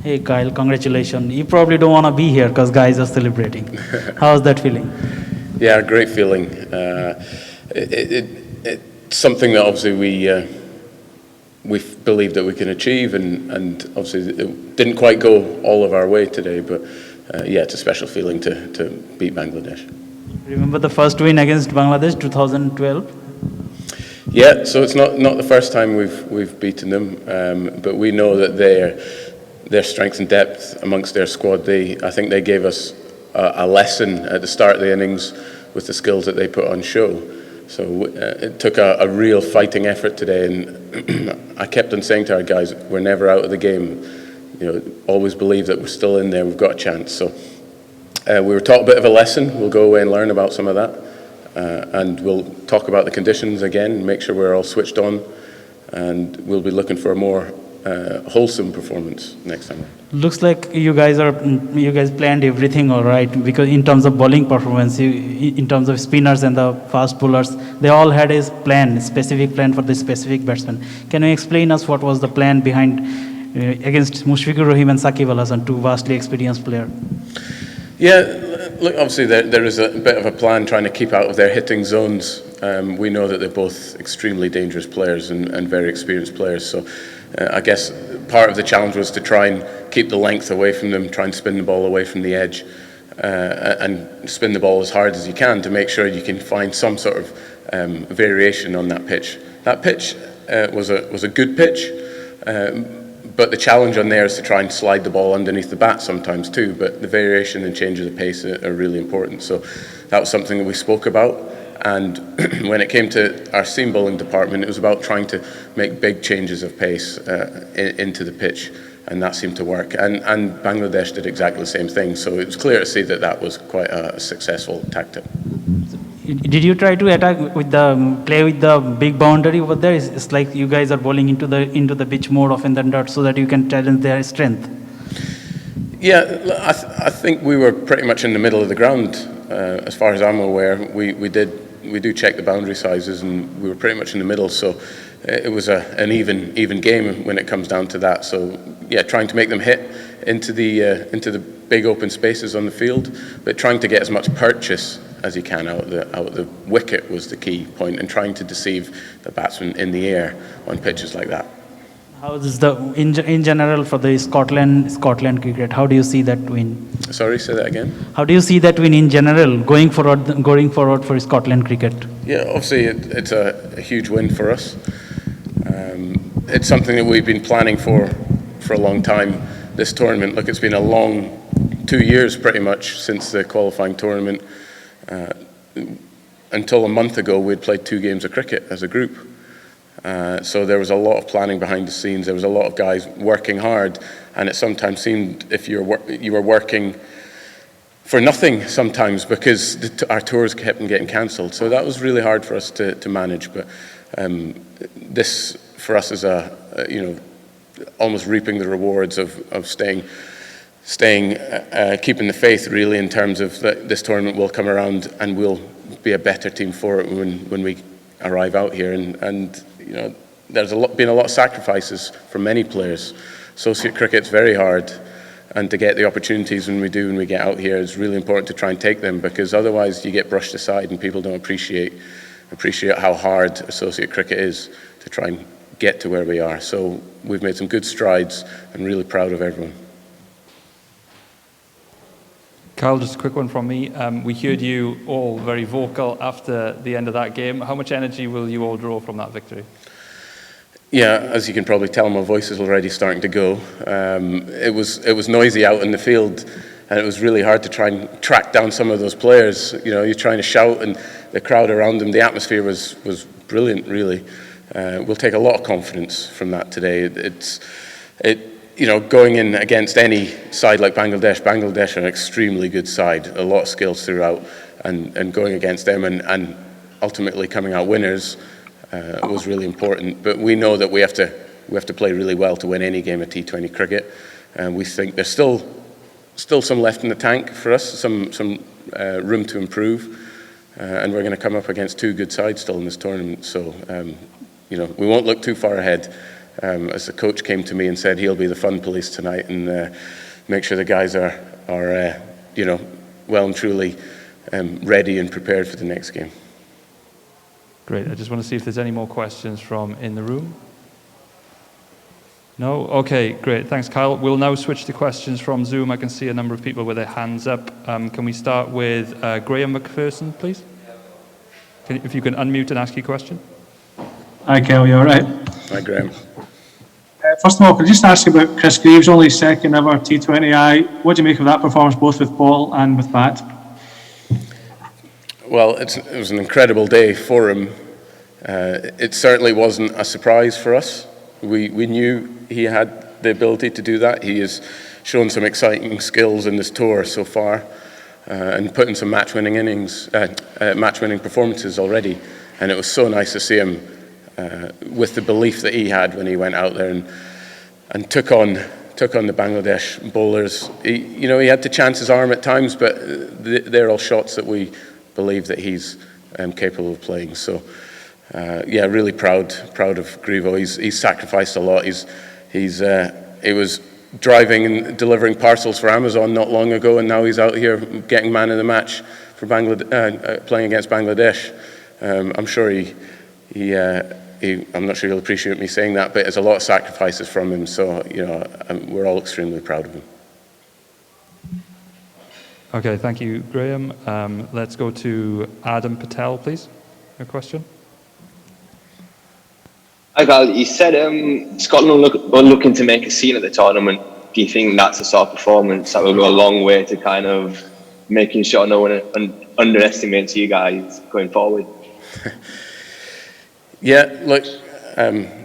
Hey Kyle, congratulations. You probably don't want to be here because guys are celebrating. How's that feeling? Yeah, great feeling. It's something that obviously we believe that we can achieve, and obviously it didn't quite go all of our way today, but yeah, it's a special feeling to beat Bangladesh. Remember the first win against Bangladesh, 2012? Yeah, so it's not the first time we've beaten them, but we know that their strength and depth amongst their squad, I think they gave us a lesson at the start of the innings with the skills that they put on show. So it took a real fighting effort today, and I kept on saying to our guys, we're never out of the game. You know, always believe that we're still in there, we've got a chance. So we were taught a bit of a lesson. We'll go away and learn about some of that, and we'll talk about the conditions again, make sure we're all switched on, and we'll be looking for a more wholesome performance next time. Looks like you guys planned everything all right, because in terms of bowling performance, in terms of spinners and the fast bowlers, they all had a specific plan for the specific batsman. Can you explain us what was the plan behind against Mushfiqur Rahim and Saqib Al Hasan, two vastly experienced players? Yeah, look, obviously there is a bit of a plan trying to keep out of their hitting zones. We know that they're both extremely dangerous players and very experienced players, so I guess part of the challenge was to try and keep the length away from them, try and spin the ball away from the edge, and spin the ball as hard as you can to make sure you can find some sort of variation on that pitch. That pitch was a good pitch, but the challenge on there is to try and slide the ball underneath the bat sometimes too, but the variation and change of the pace are really important. So that was something that we spoke about. And when it came to our seam bowling department, it was about trying to make big changes of pace into the pitch, and that seemed to work. And Bangladesh did exactly the same thing, so it was clear to see that that was quite a successful tactic. Did you try to attack play with the big boundary over there? It's like you guys are bowling into the pitch more often than that, so that you can challenge their strength. Yeah, I think we were pretty much in the middle of the ground, as far as I'm aware. We do check the boundary sizes, and we were pretty much in the middle, so it was an even game when it comes down to that. So yeah, trying to make them hit into the big open spaces on the field, but trying to get as much purchase as you can out of the wicket was the key point, and trying to deceive the batsman in the air on pitches like that. How is in general for the Scotland cricket? How do you see that win? Sorry, say that again. How do you see that win in general going forward for Scotland cricket? Yeah, obviously it's a huge win for us. It's something that we've been planning for a long time. This tournament, look, it's been a long 2 years pretty much since the qualifying tournament. Until a month ago, we'd played 2 games of cricket as a group. So there was a lot of planning behind the scenes. There was a lot of guys working hard, and it sometimes seemed if you were working for nothing sometimes, because our tours kept on getting cancelled. So that was really hard for us to manage. But this for us is almost reaping the rewards of staying, keeping the faith really, in terms of that this tournament will come around and we'll be a better team for it when we arrive out here. And you know, there's been a lot of sacrifices for many players. Associate cricket's very hard, and to get the opportunities when we get out here, it's really important to try and take them, because otherwise you get brushed aside and people don't appreciate how hard associate cricket is to try and get to where we are. So we've made some good strides. I'm really proud of everyone. Kyle, just a quick one from me. We heard you all very vocal after the end of that game. How much energy will you all draw from that victory? Yeah, as you can probably tell, my voice is already starting to go. It was noisy out in the field, and it was really hard to try and track down some of those players. You know, you're trying to shout, and the crowd around them, the atmosphere was brilliant, really. We'll take a lot of confidence from that today. You know, going in against any side like Bangladesh are an extremely good side, a lot of skills throughout, and going against them and ultimately coming out winners was really important. But we know that we have to play really well to win any game of T20 cricket, and we think there's still some left in the tank for us, some room to improve, and we're going to come up against 2 good sides still in this tournament. So you know, we won't look too far ahead. as the coach came to me and said he'll be the fun police tonight and make sure the guys are well and truly ready and prepared for the next game. Great. I just want to see if there's any more questions from in the room. No? Okay, great. Thanks, Kyle. We'll now switch to questions from Zoom. I can see a number of people with their hands up. Can we start with Graham McPherson, please? If you can unmute and ask your question. Hi, Kyle, you all right? Hi, Graham. First of all, could I just ask you about Chris Greaves, only second ever T20I. What do you make of that performance, both with ball and with bat? Well, it was an incredible day for him. It certainly wasn't a surprise for us. We knew he had the ability to do that. He has shown some exciting skills in this tour so far, and put in some match-winning match-winning performances already. And it was so nice to see him with the belief that he had when he went out there and took on the Bangladesh bowlers. He had to chance his arm at times, but they're all shots that we believe that he's capable of playing. So, really proud of Grievo. He's sacrificed a lot. He was driving and delivering parcels for Amazon not long ago, and now he's out here getting man of the match for playing against Bangladesh. I'm sure I'm not sure he'll appreciate me saying that, but there's a lot of sacrifices from him. So we're all extremely proud of him. Okay, thank you, Graham. Let's go to Adam Patel, please. Your question. Hi, Kyle. You said Scotland are looking to make a scene at the tournament. Do you think that's the sort of performance that will go a long way to kind of making sure no one underestimates you guys going forward? Yeah, look,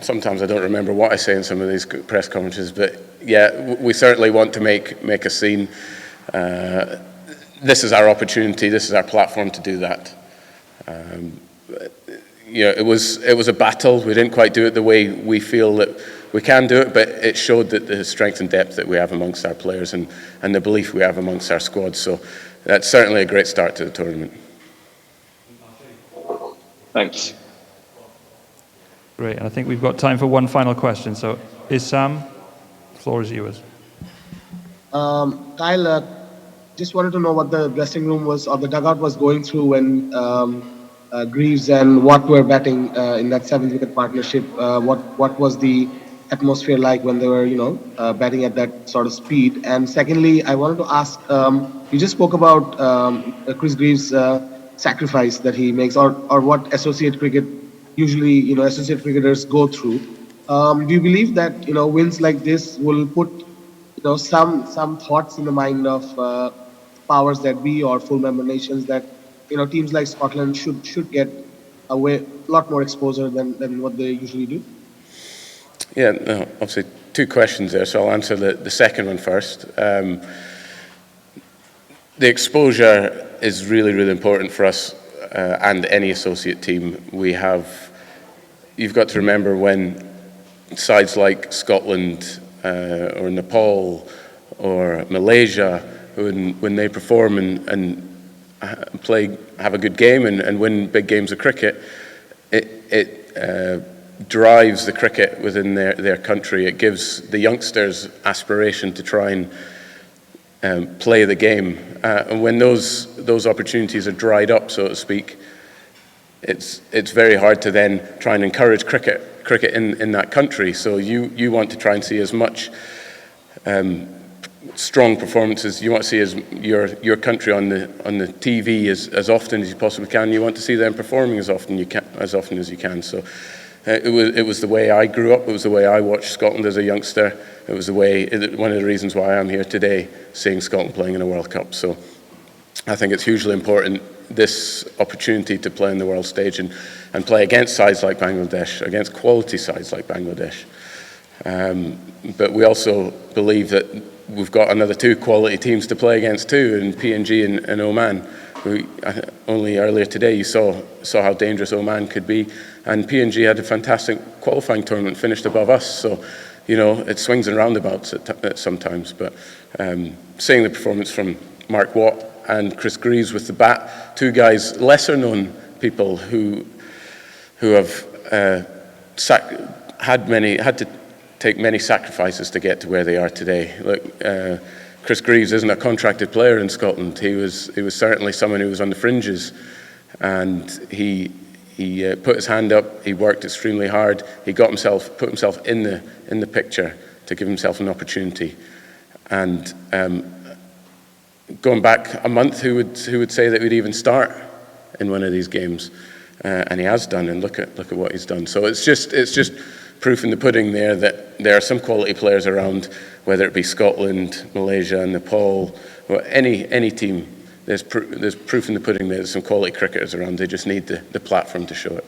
sometimes I don't remember what I say in some of these press conferences, but yeah, we certainly want to make a scene. This is our opportunity. This is our platform to do that. It was a battle. We didn't quite do it the way we feel that we can do it, but it showed that the strength and depth that we have amongst our players and the belief we have amongst our squad. So that's certainly a great start to the tournament. Thanks. Great, and I think we've got time for one final question. So, Sam, the floor is yours. Kyle, just wanted to know what the dressing room was, or the dugout was going through when Greaves and Watt were batting in that 7-wicket partnership. What was the atmosphere like when they were, batting at that sort of speed? And secondly, I wanted to ask, you just spoke about Chris Greaves' sacrifice that he makes, or what associate cricket usually, associate cricketers go through. Do you believe that, wins like this will put, some thoughts in the mind of powers that be or full member nations that, teams like Scotland should get a lot more exposure than what they usually do? Yeah, no, obviously two questions there, so I'll answer the second one first. The exposure is really, really important for us and any associate team. You've got to remember when sides like Scotland or Nepal or Malaysia, when they perform and have a good game and win big games of cricket, it drives the cricket within their country. It gives the youngsters aspiration to try and play the game. And when those opportunities are dried up, so to speak, it's very hard to then try and encourage cricket in that country. So you want to try and see as much strong performances. You want to see as your country on the TV as often as you possibly can. You want to see them performing as often as you can. So it was the way I grew up. It was the way I watched Scotland as a youngster. It was one of the reasons why I'm here today, seeing Scotland playing in a World Cup. So I think it's hugely important, this opportunity to play on the world stage and play against sides like Bangladesh, against quality sides like Bangladesh. But we also believe that we've got another two quality teams to play against too, in PNG and Oman. Only earlier today you saw how dangerous Oman could be, and PNG had a fantastic qualifying tournament, finished above us. So, it swings and roundabouts at sometimes. But seeing the performance from Mark Watt and Chris Greaves with the bat, two guys, lesser known people who have had to take many sacrifices to get to where they are today. Look, Chris Greaves isn't a contracted player in Scotland. He was certainly someone who was on the fringes, and he put his hand up. He worked extremely hard. He put himself in the picture to give himself an opportunity. And going back a month, who would say that we'd even start in one of these games? And he has done. And look at what he's done. So it's just proof in the pudding there that there are some quality players around, whether it be Scotland, Malaysia, Nepal, or any team. There's proof in the pudding that there's some quality cricketers around. They just need the platform to show it.